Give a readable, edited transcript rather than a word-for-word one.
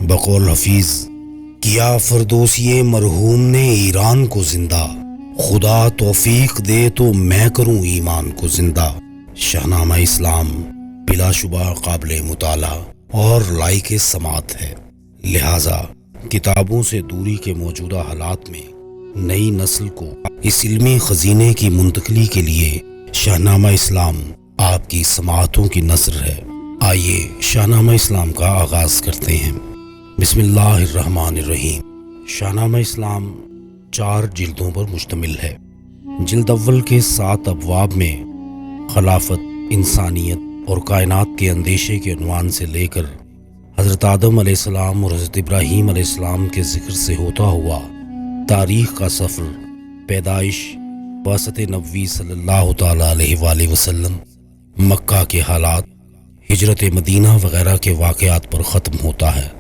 बकौल हफीज, किया फरदोसी मरहूम ने ईरान को जिंदा, खुदा तौफीक दे तो मैं करूं ईमान को जिंदा। शाहनामा इस्लाम बिलाशुबा काबिल मुताला और लाइक समात है, लिहाजा किताबों से दूरी के मौजूदा हालात में नई नस्ल को इस इल्मी खजीने की मुंतकली के लिए शाहनामा इस्लाम आपकी समातों की नस्र है। आइए शाहनामा इस्लाम का आगाज करते हैं। बिस्मिल्लाहिर्रहमानिर्रहीम। शाहनामा इस्लाम 4 जिल्दों पर मुश्तमिल है। जिल्द अव्वल के 7 अबवाब में खिलाफत, इंसानियत और कायनात के अंदेशे के उन्वान से लेकर हज़रत आदम अलैहिस्सलाम और हज़रत इब्राहीम अलैहिस्सलाम के जिक्र से होता हुआ तारीख़ का सफ़र, पैदाइश, बासत नबवी सल्लल्लाहु तआला अलैहि वसल्लम, मक्का के हालात, हिजरत मदीना वगैरह के वाक़यात पर ख़त्म होता है।